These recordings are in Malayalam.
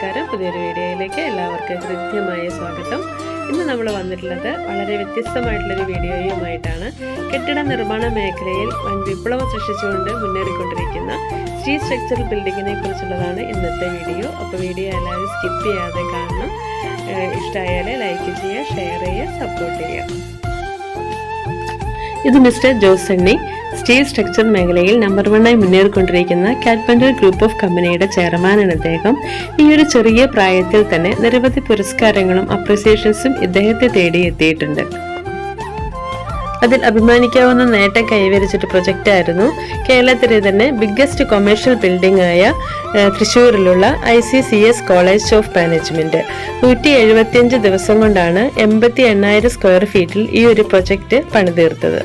നമസ്കാരം. പുതിയൊരു വീഡിയോയിലേക്ക് എല്ലാവർക്കും കൃത്യമായ സ്വാഗതം. ഇന്ന് നമ്മൾ വന്നിട്ടുള്ളത് വളരെ വ്യത്യസ്തമായിട്ടുള്ളൊരു വീഡിയോയുമായിട്ടാണ്. കെട്ടിട നിർമ്മാണ മേഖലയിൽ വൻ വിപ്ലവം സൃഷ്ടിച്ചുകൊണ്ട് മുന്നേറിക്കൊണ്ടിരിക്കുന്ന സ്ട്രീ സ്ട്രക്ചറൽ ബിൽഡിങ്ങിനെ കുറിച്ചുള്ളതാണ് ഇന്നത്തെ വീഡിയോ. അപ്പോൾ വീഡിയോ എല്ലാവരും സ്കിപ്പ് ചെയ്യാതെ കാണണം. ഇഷ്ടമായാൽ ലൈക്ക് ചെയ്യുക, ഷെയർ ചെയ്യുക, സപ്പോർട്ട് ചെയ്യുക. ഇത് mister Jose Sunny, steel structure മേഖലയിൽ നമ്പർ 1 മുന്നേറിക്കൊണ്ടിരിക്കുന്ന കാറ്റ്പെൻറ്റർ ഗ്രൂപ്പ് ഓഫ് കമ്പനിയുടെ ചെയർമാനാണ് അദ്ദേഹം. ഈ ഒരു ചെറിയ പ്രായത്തിൽ തന്നെ നിരവധി പുരസ്കാരങ്ങളും അപ്രിസിയേഷൻസും ഇദ്ദേഹത്തെ തേടിയെത്തിയിട്ടുണ്ട്. അതിൽ അഭിമാനിക്കാവുന്ന നേട്ടം കൈവരിച്ചിട്ട് പ്രൊജക്റ്റായിരുന്നു കേരളത്തിലെ തന്നെ ബിഗ്ഗസ്റ്റ് കൊമേഴ്ഷ്യൽ ബിൽഡിംഗ് ആയ തൃശ്ശൂരിലുള്ള ICCS കോളേജ് ഓഫ് മാനേജ്മെന്റ്. 175 ദിവസം കൊണ്ടാണ് 88,000 സ്ക്വയർ ഫീറ്റിൽ ഈ ഒരു പ്രൊജക്റ്റ് പണിതീർത്തത്.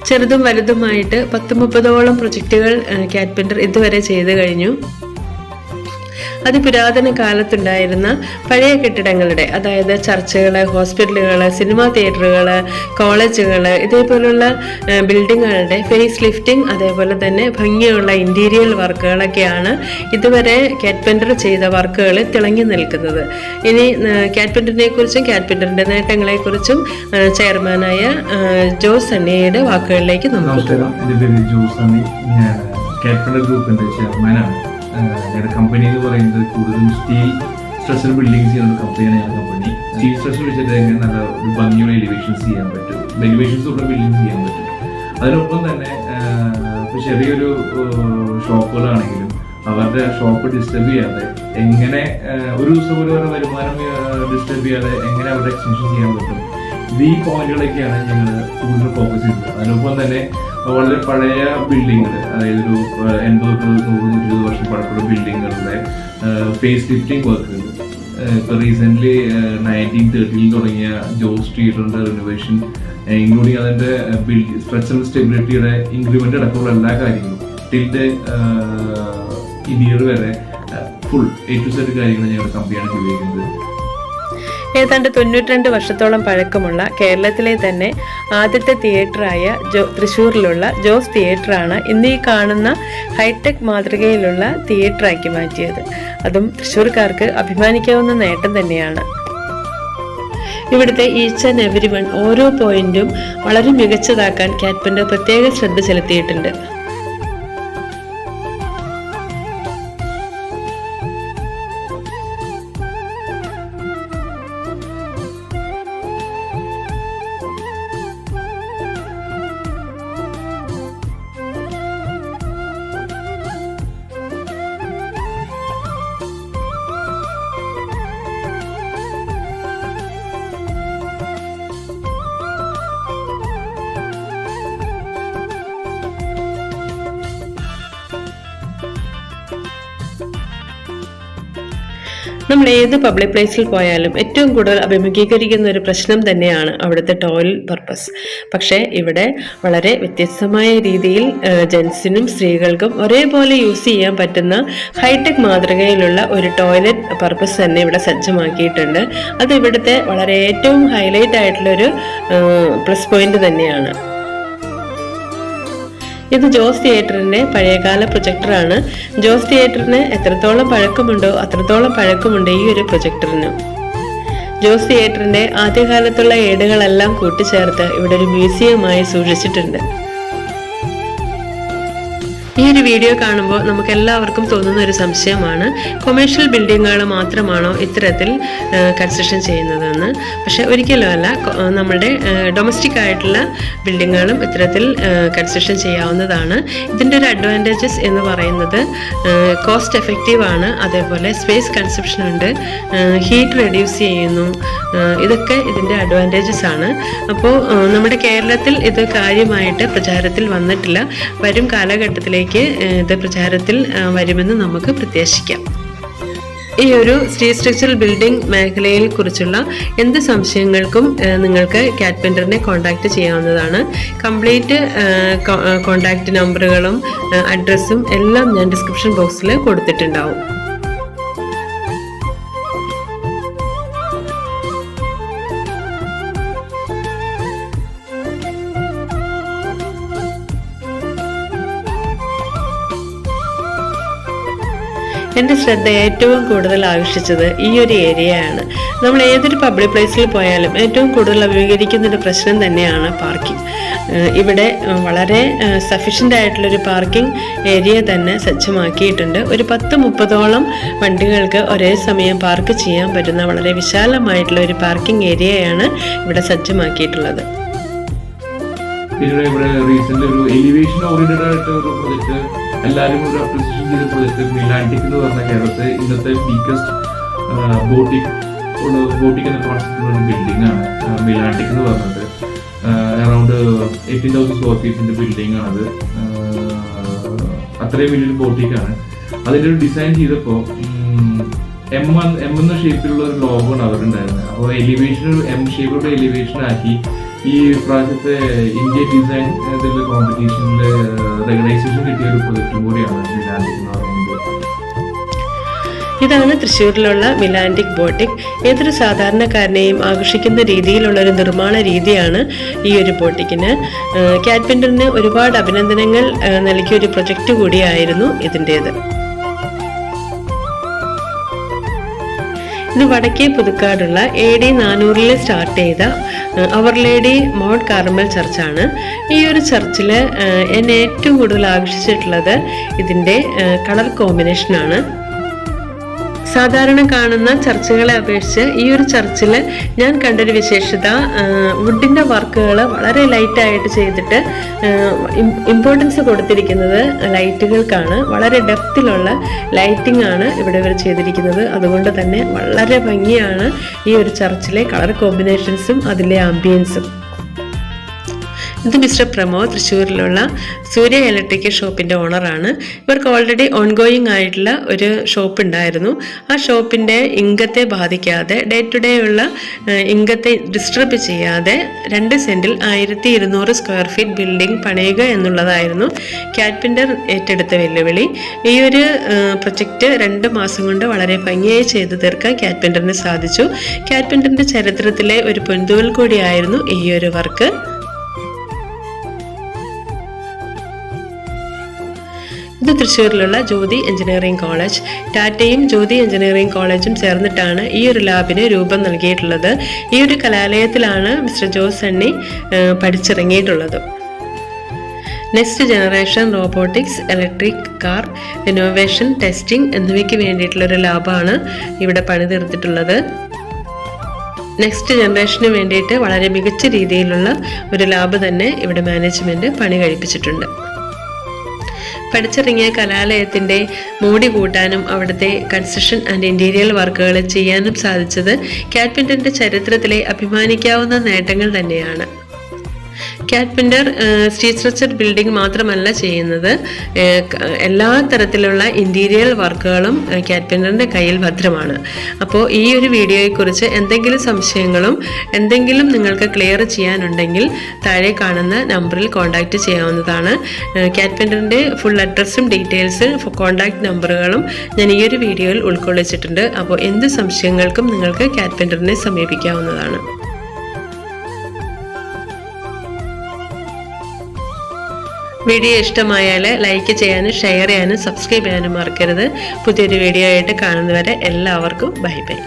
ചെറുതും വലുതുമായിട്ട് 10-30ഓളം പ്രൊജക്റ്റുകൾ കാറ്റ്പെൻറ്റർ ഇതുവരെ ചെയ്തു കഴിഞ്ഞു. അതിപുരാതന കാലത്തുണ്ടായിരുന്ന പഴയ കെട്ടിടങ്ങളുടെ, അതായത് ചർച്ചുകൾ, ഹോസ്പിറ്റലുകൾ, സിനിമാ തിയേറ്ററുകൾ, കോളേജുകൾ, ഇതേപോലുള്ള ബിൽഡിങ്ങുകളുടെ ഫേസ് ലിഫ്റ്റിംഗ്, അതേപോലെ തന്നെ ഭംഗിയുള്ള ഇന്റീരിയർ വർക്കുകളൊക്കെയാണ് ഇതുവരെ കാറ്റ്പെൻറ്റർ ചെയ്ത വർക്കുകൾ തിളങ്ങി നിൽക്കുന്നത്. ഇനി കാറ്റ്പെൻറ്ററിനെ കുറിച്ചും കാറ്റ്പെൻറ്ററിന്റെ നേട്ടങ്ങളെക്കുറിച്ചും ചെയർമാനായ ജോസ് സണ്ണിയുടെ വാക്കുകളിലേക്ക് നമുക്ക് ഞങ്ങളുടെ കമ്പനി എന്ന് പറയുന്നത് കൂടുതലും സ്റ്റീൽ സ്ട്രക്ചർ ബിൽഡിങ്സ് ചെയ്യുന്ന കമ്പനിയാണ് ഞങ്ങളുടെ കമ്പനി. സ്റ്റീൽ സ്ട്രക്ചർ വെച്ചിട്ട് എങ്ങനെ നല്ല ഒരു ഭംഗിയുള്ള എലിവേഷൻസ് ചെയ്യാൻ പറ്റും, എലിവേഷൻസ് ഉള്ള ബിൽഡിങ്സ് ചെയ്യാൻ പറ്റും. അതിനൊപ്പം തന്നെ ഇപ്പോൾ ചെറിയൊരു ഷോപ്പുകളാണെങ്കിലും അവരുടെ ഷോപ്പ് ഡിസ്റ്റർബ് ചെയ്യാതെ എങ്ങനെ ഒരു ദിവസം പോലും അവരുടെ വരുമാനം ഡിസ്റ്റർബ് ചെയ്യാതെ എങ്ങനെ അവരുടെ എക്സ്റ്റൻഷൻ ചെയ്യാൻ പറ്റും, ഈ പോയിന്റുകളൊക്കെയാണ് ഞങ്ങൾ കൂടുതൽ ഫോക്കസ് ചെയ്യുന്നത്. അതിനൊപ്പം തന്നെ വളരെ പഴയ ബിൽഡിങ്ങുകൾ, അതായത് ഒരു 80-100-120 വർഷം പഴക്കമുള്ള ബിൽഡിങ്ങുകളുടെ ഫേസ് ലിഫ്റ്റിംഗ് വർക്കുകൾ, ഇപ്പോൾ റീസെൻ്റ്ലി 1930 തുടങ്ങിയ ജോസ് തിയേറ്ററിൻ്റെ റിനോവേഷൻ, ഇൻക്ലൂഡിങ് അതിൻ്റെ സ്ട്രക്ചറൽ സ്റ്റെബിലിറ്റിയുടെ ഇൻക്രിമെൻ്റ് അടക്കമുള്ള എല്ലാ കാര്യങ്ങളും ടിൽറ്റ് ഇന്റീരിയർ വരെ ഫുൾ A to Z കാര്യങ്ങൾ ഞങ്ങളുടെ കമ്പനിയാണ് ഉപയോഗിക്കുന്നത്. ഏതാണ്ട് 92 വർഷത്തോളം പഴക്കമുള്ള കേരളത്തിലെ തന്നെ ആദ്യത്തെ തിയേറ്ററായ തൃശ്ശൂരിലുള്ള ജോസ് തിയേറ്ററാണ് ഇന്ന് ഈ കാണുന്ന ഹൈടെക് മാതൃകയിലുള്ള തിയേറ്ററാക്കി മാറ്റിയത്. അതും തൃശ്ശൂർക്കാർക്ക് അഭിമാനിക്കാവുന്ന നേട്ടം തന്നെയാണ്. ഇവിടുത്തെ ഈച്ച് ആൻഡ് എവരി വൺ, ഓരോ പോയിന്റും വളരെ മികച്ചതാക്കാൻ കാറ്റ്പെൻറ്റർ പ്രത്യേക ശ്രദ്ധ ചെലുത്തിയിട്ടുണ്ട്. നമ്മൾ ഏത് പബ്ലിക് പ്ലേസിൽ പോയാലും ഏറ്റവും കൂടുതൽ അഭിമുഖീകരിക്കുന്ന ഒരു പ്രശ്നം തന്നെയാണ് അവിടുത്തെ ടോയ്ലറ്റ് പർപ്പസ്. പക്ഷേ ഇവിടെ വളരെ വ്യത്യസ്തമായ രീതിയിൽ ജെൻസിനും സ്ത്രീകൾക്കും ഒരേപോലെ യൂസ് ചെയ്യാൻ പറ്റുന്ന ഹൈടെക് മാതൃകയിലുള്ള ഒരു ടോയ്ലറ്റ് പർപ്പസ് തന്നെ ഇവിടെ സജ്ജമാക്കിയിട്ടുണ്ട്. അത് ഇവിടുത്തെ വളരെ ഏറ്റവും ഹൈലൈറ്റ് ആയിട്ടുള്ളൊരു പ്ലസ് പോയിന്റ് തന്നെയാണ്. ഇത് ജോസ് തിയേറ്ററിന്റെ പഴയകാല പ്രൊജക്ടറാണ്. ജോസ് തിയേറ്ററിന് എത്രത്തോളം പഴക്കമുണ്ടോ അത്രത്തോളം പഴക്കമുണ്ട് ഈ ഒരു പ്രൊജക്ടറിന്. ജോസ് തിയേറ്ററിന്റെ ആദ്യകാലത്തുള്ള ഏടുകളെല്ലാം കൂട്ടിച്ചേർത്ത് ഇവിടെ ഒരു മ്യൂസിയമായി സൂക്ഷിച്ചിട്ടുണ്ട്. ഈ ഒരു വീഡിയോ കാണുമ്പോൾ നമുക്ക് എല്ലാവർക്കും തോന്നുന്ന ഒരു സംശയമാണ്, കൊമേഴ്ഷ്യൽ ബിൽഡിങ്ങുകൾ മാത്രമാണോ ഇത്തരത്തിൽ കൺസ്ട്രക്ഷൻ ചെയ്യുന്നതെന്ന്. പക്ഷെ ഒരിക്കലും അല്ല. നമ്മുടെ ഡൊമസ്റ്റിക് ആയിട്ടുള്ള ബിൽഡിങ്ങുകളും ഇത്തരത്തിൽ കൺസ്ട്രക്ഷൻ ചെയ്യാവുന്നതാണ്. ഇതിൻ്റെ ഒരു അഡ്വാൻറ്റേജസ് എന്ന് പറയുന്നത് കോസ്റ്റ് എഫക്റ്റീവ് ആണ്, അതേപോലെ സ്പേസ് കൺസപ്ഷൻ ഉണ്ട്, ഹീറ്റ് റെഡ്യൂസ് ചെയ്യുന്നു. ഇതൊക്കെ ഇതിൻ്റെ അഡ്വാൻറ്റേജസ് ആണ്. അപ്പോൾ നമ്മുടെ കേരളത്തിൽ ഇത് കാര്യമായിട്ട് പ്രചാരത്തിൽ വന്നിട്ടില്ല. വരും കാലഘട്ടത്തിലേക്ക് ഇത് പ്രചാരത്തിൽ വരുമെന്ന് നമുക്ക് പ്രത്യാശിക്കാം. ഈ ഒരു സ്ട്രീ സ്ട്രക്ചറൽ ബിൽഡിംഗ് മേഖലയിൽ കുറിച്ചുള്ള എന്ത് സംശയങ്ങൾക്കും നിങ്ങൾക്ക് കാറ്റ്പെൻറ്ററിനെ കോൺടാക്ട് ചെയ്യാവുന്നതാണ്. കംപ്ലീറ്റ് കോൺടാക്ട് നമ്പറുകളും അഡ്രസ്സും എല്ലാം ഞാൻ ഡിസ്ക്രിപ്ഷൻ ബോക്സിൽ കൊടുത്തിട്ടുണ്ടാവും. എൻ്റെ ശ്രദ്ധ ഏറ്റവും കൂടുതൽ ആകർഷിച്ചത് ഈ ഒരു ഏരിയയാണ്. നമ്മൾ ഏതൊരു പബ്ലിക് പ്ലേസിൽ പോയാലും ഏറ്റവും കൂടുതൽ അഭിമുഖീകരിക്കുന്നൊരു പ്രശ്നം തന്നെയാണ് പാർക്കിംഗ്. ഇവിടെ വളരെ സഫീഷ്യൻ്റ് ആയിട്ടുള്ളൊരു പാർക്കിംഗ് ഏരിയ തന്നെ സജ്ജമാക്കിയിട്ടുണ്ട്. ഒരു 10-30ഓളം വണ്ടികൾക്ക് ഒരേ സമയം പാർക്ക് ചെയ്യാൻ പറ്റുന്ന വളരെ വിശാലമായിട്ടുള്ള ഒരു പാർക്കിംഗ് ഏരിയയാണ് ഇവിടെ സജ്ജമാക്കിയിട്ടുള്ളത്. പിന്നെ ഇവിടെ റീസെന്റ് ഒരു എലിവേഷൻ ഓറിയന്റഡ് ആയിട്ട് ഒരു പ്രൊജക്ട് എല്ലാവരും ഒരു അപ്രീസിയേഷൻ ചെയ്ത പ്രൊജക്ട് മിലാൻറ്റിക് എന്ന് പറഞ്ഞ കേരളത്തെ ഇന്നത്തെ ബിഗസ്റ്റ് ബോട്ടിക് എന്ന കോൺസെപ്റ്റുള്ള ഒരു ബിൽഡിംഗ് ആണ് മിലാൻറ്റിക് എന്ന് പറഞ്ഞത്. അറൌണ്ട് 18,000 സ്ക്വയർ ഫീറ്റിന്റെ ബിൽഡിംഗ് ആണത്. അത്രയും വലിയൊരു ബോട്ടിക്കാണ്. അതിൻ്റെ ഒരു ഡിസൈൻ ചെയ്തപ്പോൾ എം എന്ന ഷേപ്പിലുള്ള ഒരു ലോഗോ ആണ് അവരുണ്ടായിരുന്നത്. അപ്പോൾ എലിവേഷൻ എം ഷേപ്പിലുള്ള എലിവേഷൻ ആക്കി ഈ പ്രാവശ്യത്തെ ഇന്ത്യ ഡിസൈൻ കോമ്പറ്റീഷനിൽ റെക്കഗ്നൈസേഷൻ കിട്ടിയ ഒരു പ്രൊജക്റ്റും കൂടിയാണ് മിലാൻറ്റിക് എന്ന് പറയുന്നത്. ഇതാണ് തൃശ്ശൂരിലുള്ള മിലാൻറ്റിക് ബോട്ടിക്. ഏതൊരു സാധാരണക്കാരനെയും ആകർഷിക്കുന്ന രീതിയിലുള്ള ഒരു നിർമ്മാണ രീതിയാണ് ഈ ഒരു ബോട്ടിക്കിന്. കാറ്റ്പെൻറ്ററിന് ഒരുപാട് അഭിനന്ദനങ്ങൾ നൽകിയ ഒരു പ്രൊജക്റ്റ് കൂടിയായിരുന്നു ഇതിൻ്റേത്. ഇത് വടക്കേ പുതുക്കാടുള്ള AD 400 സ്റ്റാർട്ട് ചെയ്ത അവർ ലേഡി മൗണ്ട് കാർമൽ ചർച്ചാണ്. ഈ ഒരു ചർച്ചിൽ എന്നെ ഏറ്റവും കൂടുതൽ ആകർഷിച്ചിട്ടുള്ളത് ഇതിൻ്റെ കളർ കോമ്പിനേഷനാണ്. സാധാരണ കാണുന്ന ചർച്ചുകളെ അപേക്ഷിച്ച് ഈ ഒരു ചർച്ചിൽ ഞാൻ കണ്ടൊരു വിശേഷത, വുഡിൻ്റെ വർക്കുകൾ വളരെ ലൈറ്റായിട്ട് ചെയ്തിട്ട് ഇമ്പോർട്ടൻസ് കൊടുത്തിരിക്കുന്നത് ലൈറ്റുകൾക്കാണ്. വളരെ ഡെപ്തിലുള്ള ലൈറ്റിംഗ് ആണ് ഇവിടെ ഇവർ ചെയ്തിരിക്കുന്നത്. അതുകൊണ്ട് തന്നെ വളരെ ഭംഗിയാണ് ഈ ഒരു ചർച്ചിലെ കളർ കോമ്പിനേഷൻസും അതിലെ ആംബിയൻസും. ഇത് മിസ്റ്റർ പ്രമോദ്, തൃശ്ശൂരിലുള്ള സൂര്യ ഇലക്ട്രിക്കൽ ഷോപ്പിൻ്റെ ഓണറാണ്. ഇവർക്ക് ഓൾറെഡി ഓൺഗോയിങ് ആയിട്ടുള്ള ഒരു ഷോപ്പ് ഉണ്ടായിരുന്നു. ആ ഷോപ്പിൻ്റെ ഇൻകത്തെ ബാധിക്കാതെ ഡേ ടു ഡേ ഉള്ള ഇൻകത്തെ ഡിസ്റ്റർബ് ചെയ്യാതെ 2 സെൻറ്റിൽ 1200 സ്ക്വയർ ഫീറ്റ് ബിൽഡിംഗ് പണിയുക എന്നുള്ളതായിരുന്നു കാറ്റ്പെൻറ്റർ ഏറ്റെടുത്ത വെല്ലുവിളി. ഈ ഒരു പ്രൊജക്റ്റ് 2 മാസം കൊണ്ട് വളരെ ഭംഗിയായി ചെയ്തു തീർക്കാൻ കാറ്റ്പെൻറ്ററിന് സാധിച്ചു. കാറ്റ്പെൻറ്ററിൻ്റെ ചരിത്രത്തിലെ ഒരു പൊൻതൂവൽ കൂടിയായിരുന്നു ഈ ഒരു വർക്ക്. ഇത് തൃശ്ശൂരിലുള്ള ജ്യോതി എഞ്ചിനീയറിംഗ് കോളേജ്. ടാറ്റയും ജ്യോതി എഞ്ചിനീയറിംഗ് കോളേജും ചേർന്നിട്ടാണ് ഈ ഒരു ലാബിന് രൂപം നൽകിയിട്ടുള്ളത്. ഈ ഒരു കലാലയത്തിലാണ് മിസ്റ്റർ ജോസ് സണ്ണി പഠിച്ചിറങ്ങിയിട്ടുള്ളത്. Next generation robotics, electric car, innovation, testing എന്നിവയ്ക്ക് വേണ്ടിയിട്ടുള്ളൊരു ലാബാണ് ഇവിടെ പണിതീർത്തിട്ടുള്ളത്. നെക്സ്റ്റ് ജനറേഷന് വേണ്ടിയിട്ട് വളരെ മികച്ച രീതിയിലുള്ള ഒരു ലാബ് തന്നെ ഇവിടെ മാനേജ്മെൻറ്റ് പണി കഴിപ്പിച്ചിട്ടുണ്ട്. പഠിച്ചിറങ്ങിയ കലാലയത്തിൻ്റെ മോടി കൂട്ടാനും അവിടുത്തെ കൺസ്ട്രക്ഷൻ ആൻഡ് ഇൻറ്റീരിയർ വർക്കുകൾ ചെയ്യാനും സാധിച്ചത് കാറ്റ്പെൻറ്ററിൻ്റെ ചരിത്രത്തിലെ അഭിമാനിക്കാവുന്ന നേട്ടങ്ങൾ തന്നെയാണ്. കാറ്റ്പെൻറ്റർ സ്റ്റീൽ സ്ട്രക്ചർ ബിൽഡിംഗ് മാത്രമല്ല ചെയ്യുന്നത്, എല്ലാ തരത്തിലുള്ള ഇൻറ്റീരിയർ വർക്കുകളും കാറ്റ്പെൻറ്ററിൻ്റെ കയ്യിൽ ഭദ്രമാണ്. അപ്പോൾ ഈ ഒരു വീഡിയോയെക്കുറിച്ച് എന്തെങ്കിലും സംശയങ്ങളും എന്തെങ്കിലും നിങ്ങൾക്ക് ക്ലിയർ ചെയ്യാനുണ്ടെങ്കിൽ താഴെ കാണുന്ന നമ്പറിൽ കോൺടാക്റ്റ് ചെയ്യാവുന്നതാണ്. കാറ്റ്പെൻറ്ററിൻ്റെ ഫുൾ അഡ്രസ്സും ഡീറ്റെയിൽസ് കോൺടാക്റ്റ് നമ്പറുകളും ഞാൻ ഈ ഒരു വീഡിയോയിൽ ഉൾക്കൊള്ളിച്ചിട്ടുണ്ട്. അപ്പോൾ എന്ത് സംശയങ്ങൾക്കും നിങ്ങൾക്ക് കാറ്റ്പെൻറ്ററിനെ സമീപിക്കാവുന്നതാണ്. വീഡിയോ ഇഷ്ടമായാൽ ലൈക്ക് ചെയ്യാനും ഷെയർ ചെയ്യാനും സബ്സ്ക്രൈബ് ചെയ്യാനും മറക്കരുത്. പുതിയൊരു വീഡിയോ ആയിട്ട് കാണുന്നവരെ എല്ലാവർക്കും ബൈ ബൈ.